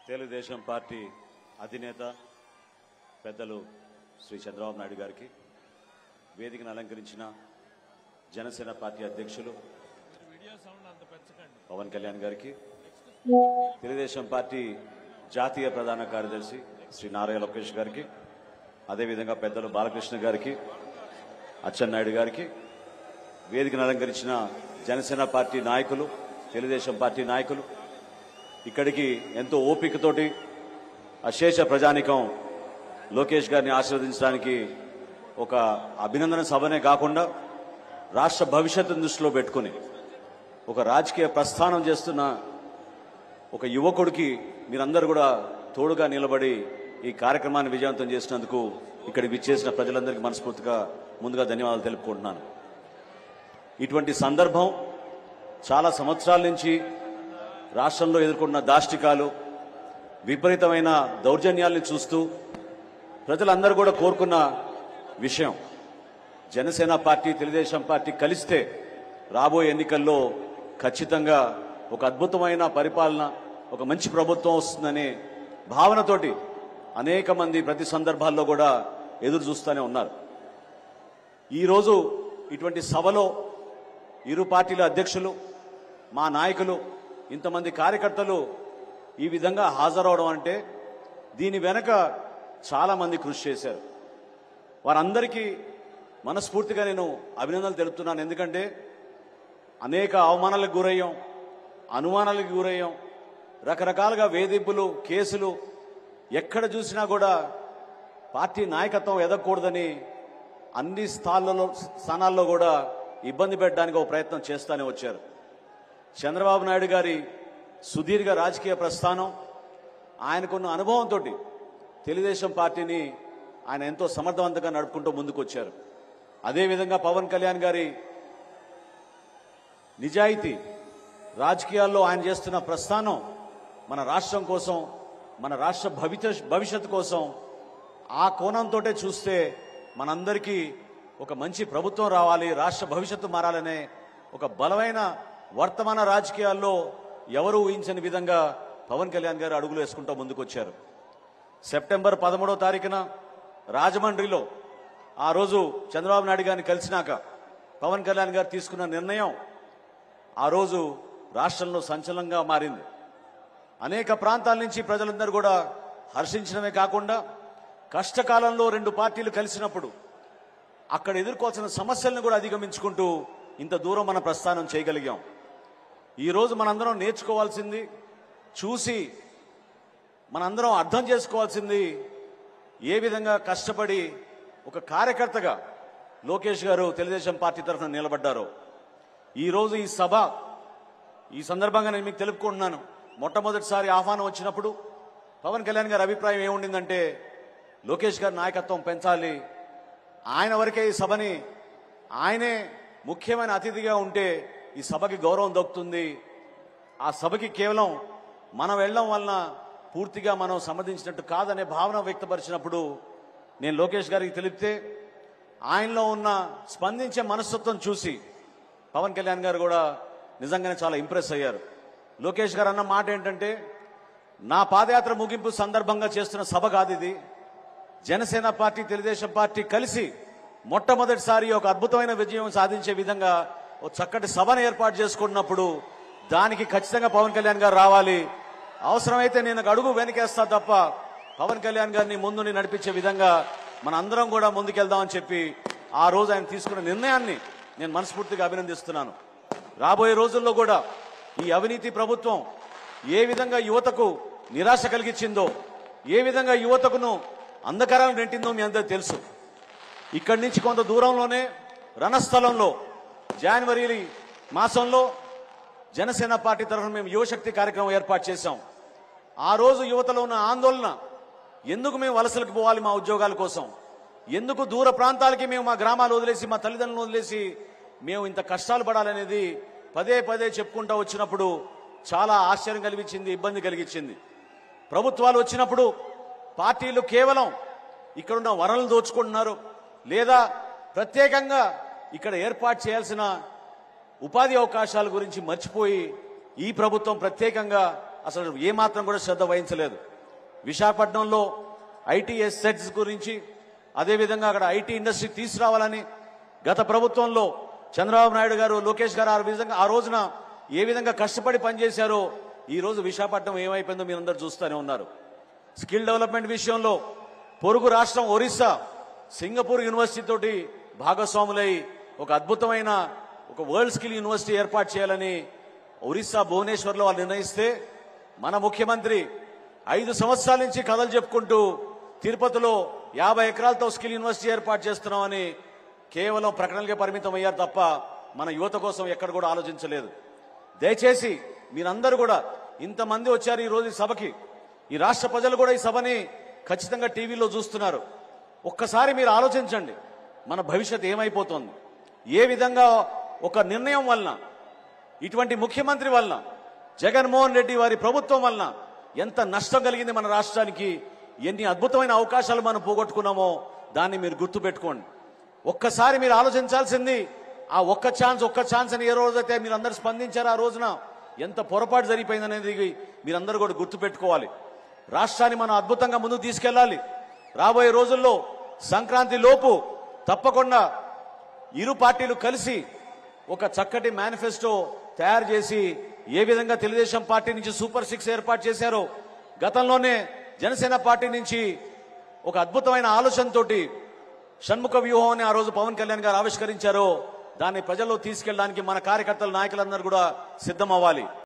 Telugu Desam party అధినేత పెద్దలు శ్రీ చంద్రబాబు నాయుడు గారికి, వేదికను అలంకరించిన జనసేన పార్టీ అధ్యక్షులు పవన్ కళ్యాణ్ గారికి, తెలుగుదేశం పార్టీ జాతీయ ప్రధాన కార్యదర్శి శ్రీ నారా లోకేష్ గారికి, అదేవిధంగా పెద్దలు బాలకృష్ణ గారికి, అచ్చెన్నాయుడు గారికి, వేదికను అలంకరించిన జనసేన పార్టీ నాయకులు, తెలుగుదేశం పార్టీ నాయకులు, ఇక్కడికి ఎంతో ఓపికతోటి అశేష ప్రజానికం లోకేష్ గారిని ఆశీర్వదించడానికి ఒక అభినందన సభనే కాకుండా రాష్ట్ర భవిష్యత్తును దృష్టిలో పెట్టుకుని ఒక రాజకీయ ప్రస్థానం చేస్తున్న ఒక యువకుడికి మీరందరూ కూడా తోడుగా నిలబడి ఈ కార్యక్రమాన్ని విజయవంతం చేసినందుకు ఇక్కడికి విచ్చేసిన ప్రజలందరికీ మనస్ఫూర్తిగా ముందుగా ధన్యవాదాలు తెలుపుకుంటున్నాను. ఇటువంటి సందర్భం చాలా సంవత్సరాల నుంచి రాష్ట్రంలో ఎదుర్కొన్న దాష్టికాలు, విపరీతమైన దౌర్జన్యాల్ని చూస్తూ ప్రజలందరూ కూడా కోరుకున్న విషయం, జనసేన పార్టీ తెలుగుదేశం పార్టీ కలిస్తే రాబోయే ఎన్నికల్లో ఖచ్చితంగా ఒక అద్భుతమైన పరిపాలన, ఒక మంచి ప్రభుత్వం వస్తుందనే భావనతోటి అనేక మంది ప్రతి సందర్భాల్లో కూడా ఎదురు చూస్తూనే ఉన్నారు. ఈరోజు ఇటువంటి సభలో ఇరు పార్టీల అధ్యక్షులు, మా నాయకులు, ఇంతమంది కార్యకర్తలు ఈ విధంగా హాజరవడం అంటే దీని వెనక చాలా మంది కృషి చేశారు. వారందరికీ మనస్ఫూర్తిగా నేను అభినందనలు తెలుపుతున్నాను. ఎందుకంటే అనేక అవమానాలకు గురయ్యాం, అనుమానాలకు గురయ్యాం, రకరకాలుగా వేధింపులు, కేసులు, ఎక్కడ చూసినా కూడా పార్టీ నాయకత్వం ఎదగకూడదని అన్ని స్థానాల్లో కూడా ఇబ్బంది పెట్టడానికి ఒక ప్రయత్నం చేస్తూనే వచ్చారు. చంద్రబాబు నాయుడు గారి సుదీర్ఘ రాజకీయ ప్రస్థానం, ఆయనకున్న అనుభవంతో తెలుగుదేశం పార్టీని ఆయన ఎంతో సమర్థవంతంగా నడుపుకుంటూ ముందుకు వచ్చారు. అదేవిధంగా పవన్ కళ్యాణ్ గారి నిజాయితీ, రాజకీయాల్లో ఆయన చేస్తున్న ప్రస్థానం మన రాష్ట్రం కోసం, మన రాష్ట్ర భవిష్యత్తు కోసం, ఆ కోణంతో చూస్తే మనందరికీ ఒక మంచి ప్రభుత్వం రావాలి, రాష్ట్ర భవిష్యత్తు మారాలనే ఒక బలమైన వర్తమాన రాజకీయాల్లో ఎవరు ఊహించని విధంగా పవన్ కళ్యాణ్ గారు అడుగులు వేసుకుంటూ ముందుకు వచ్చారు. సెప్టెంబర్ 13వ తారీఖున రాజమండ్రిలో ఆ రోజు చంద్రబాబు నాయుడు గారిని కలిసినాక పవన్ కళ్యాణ్ గారు తీసుకున్న నిర్ణయం ఆ రోజు రాష్ట్రంలో సంచలనంగా మారింది. అనేక ప్రాంతాల నుంచి ప్రజలందరూ కూడా హర్షించడమే కాకుండా కష్టకాలంలో రెండు పార్టీలు కలిసినప్పుడు అక్కడ ఎదుర్కోవాల్సిన సమస్యలను కూడా అధిగమించుకుంటూ ఇంత దూరం మన ప్రస్థానం చేయగలిగాం. ఈరోజు మనందరం నేర్చుకోవాల్సింది, చూసి మనందరం అర్థం చేసుకోవాల్సింది, ఏ విధంగా కష్టపడి ఒక కార్యకర్తగా లోకేష్ గారు తెలుగుదేశం పార్టీ తరఫున నిలబడ్డారో. ఈరోజు ఈ సభ, ఈ సందర్భంగా నేను మీకు తెలుపుకుంటున్నాను. మొట్టమొదటిసారి ఆహ్వానం వచ్చినప్పుడు పవన్ కళ్యాణ్ గారి అభిప్రాయం ఏముండిందంటే లోకేష్ గారి నాయకత్వం పెంచాలి, ఆయన వరకే ఈ సభని, ఆయనే ముఖ్యమైన అతిథిగా ఉంటే ఈ సభకి గౌరవం దక్కుతుంది, ఆ సభకి కేవలం మనం వెళ్ళడం వలన పూర్తిగా మనం సమర్థించినట్టు కాదనే భావన వ్యక్తపరిచినప్పుడు నేను లోకేష్ గారికి తెలిపితే ఆయనలో ఉన్న స్పందించే మనస్తత్వం చూసి పవన్ కళ్యాణ్ గారు కూడా నిజంగానే చాలా ఇంప్రెస్ అయ్యారు. లోకేష్ గారు అన్న మాట ఏంటంటే, నా పాదయాత్ర ముగింపు సందర్భంగా చేస్తున్న సభ కాదు ఇది, జనసేన పార్టీ తెలుగుదేశం పార్టీ కలిసి మొట్టమొదటిసారి ఒక అద్భుతమైన విజయం సాధించే విధంగా ఒక చక్కటి సభను ఏర్పాటు చేసుకున్నప్పుడు దానికి ఖచ్చితంగా పవన్ కళ్యాణ్ గారు రావాలి, అవసరమైతే నేను అడుగు వెనకేస్తా తప్ప పవన్ కళ్యాణ్ గారిని ముందుని నడిపించే విధంగా మన అందరం కూడా ముందుకెళ్దామని చెప్పి ఆ రోజు ఆయన తీసుకున్న నిర్ణయాన్ని నేను మనస్ఫూర్తిగా అభినందిస్తున్నాను. రాబోయే రోజుల్లో కూడా ఈ అవినీతి ప్రభుత్వం ఏ విధంగా యువతకు నిరాశ కలిగించిందో, ఏ విధంగా యువతకును అంధకారాలు నెట్టిందో మీ అందరూ తెలుసు. ఇక్కడి నుంచి కొంత దూరంలోనే రణస్థలంలో జనవరి మాసంలో జనసేన పార్టీ తరఫున మేము యువశక్తి కార్యక్రమం ఏర్పాటు చేశాం. ఆ రోజు యువతలో ఉన్న ఆందోళన, ఎందుకు మేము వలసలకు పోవాలి మా ఉద్యోగాల కోసం, ఎందుకు దూర ప్రాంతాలకి మేము మా గ్రామాలు వదిలేసి, మా తల్లిదండ్రులను వదిలేసి మేము ఇంత కష్టాలు పడాలనేది పదే పదే చెప్పుకుంటూ వచ్చినప్పుడు చాలా ఆశ్చర్యం కలిగించింది, ఇబ్బంది కలిగించింది. ప్రభుత్వాలు వచ్చినప్పుడు పార్టీలు కేవలం ఇక్కడున్న వనరులు దోచుకుంటున్నారు, లేదా ప్రత్యేకంగా ఇక్కడ ఏర్పాటు చేయాల్సిన ఉపాధి అవకాశాల గురించి మర్చిపోయి ఈ ప్రభుత్వం ప్రత్యేకంగా అసలు ఏమాత్రం కూడా శ్రద్ధ వహించలేదు. విశాఖపట్నంలో ఐటీ ఎస్సెట్స్ గురించి, అదేవిధంగా అక్కడ ఐటీ ఇండస్ట్రీ తీసుకురావాలని గత ప్రభుత్వంలో చంద్రబాబు నాయుడు గారు, లోకేష్ గారు ఆ రోజున ఏ విధంగా కష్టపడి పనిచేశారో ఈ రోజు విశాఖపట్నం ఏమైపోయిందో మీరందరూ చూస్తూనే ఉన్నారు. స్కిల్ డెవలప్మెంట్ విషయంలో పొరుగు రాష్ట్రం ఒరిస్సా సింగపూర్ యూనివర్సిటీ తోటి భాగస్వాములై ఒక అద్భుతమైన ఒక వరల్డ్ స్కిల్ యూనివర్సిటీ ఏర్పాటు చేయాలని ఒరిస్సా భువనేశ్వర్లో వాళ్ళు నిర్ణయిస్తే మన ముఖ్యమంత్రి 5 సంవత్సరాల నుంచి కథలు చెప్పుకుంటూ తిరుపతిలో 50 ఎకరాలతో స్కిల్ యూనివర్సిటీ ఏర్పాటు చేస్తున్నామని కేవలం ప్రకటనలకే పరిమితం అయ్యారు తప్ప మన యువత కోసం ఎక్కడ కూడా ఆలోచించలేదు. దయచేసి మీరందరూ కూడా ఇంతమంది వచ్చారు ఈ రోజు ఈ సభకి, ఈ రాష్ట్ర ప్రజలు కూడా ఈ సభని ఖచ్చితంగా టీవీలో చూస్తున్నారు. ఒక్కసారి మీరు ఆలోచించండి, మన భవిష్యత్ ఏమైపోతుంది, ఏ విధంగా ఒక నిర్ణయం వలన, ఇటువంటి ముఖ్యమంత్రి వలన, జగన్మోహన్ రెడ్డి వారి ప్రభుత్వం వలన ఎంత నష్టం కలిగింది మన రాష్ట్రానికి, ఎన్ని అద్భుతమైన అవకాశాలు మనం పోగొట్టుకున్నామో దాన్ని మీరు గుర్తుపెట్టుకోండి. ఒక్కసారి మీరు ఆలోచించాల్సింది ఆ ఒక్క ఛాన్స్ అని ఏ రోజైతే మీరు అందరూ స్పందించారో ఆ రోజున ఎంత పొరపాటు జరిగిపోయిందనేది మీరందరూ కూడా గుర్తుపెట్టుకోవాలి. రాష్ట్రాన్ని మనం అద్భుతంగా ముందుకు తీసుకెళ్లాలి. రాబోయే రోజుల్లో సంక్రాంతి లోపు తప్పకుండా ఇరు పార్టీలు కలిసి ఒక చక్కటి మేనిఫెస్టో తయారు చేసి ఏ విధంగా తెలుగుదేశం పార్టీ నుంచి సూపర్ 6 ఏర్పాటు చేశారో, గతంలోనే జనసేన పార్టీ నుంచి ఒక అద్భుతమైన ఆలోచనతోటి షణ్ముఖ వ్యూహం అని ఆ రోజు పవన్ కళ్యాణ్ గారు ఆవిష్కరించారో దాన్ని ప్రజల్లో తీసుకెళ్ళడానికి మన కార్యకర్తలు, నాయకులందరూ కూడా సిద్ధం అవ్వాలి.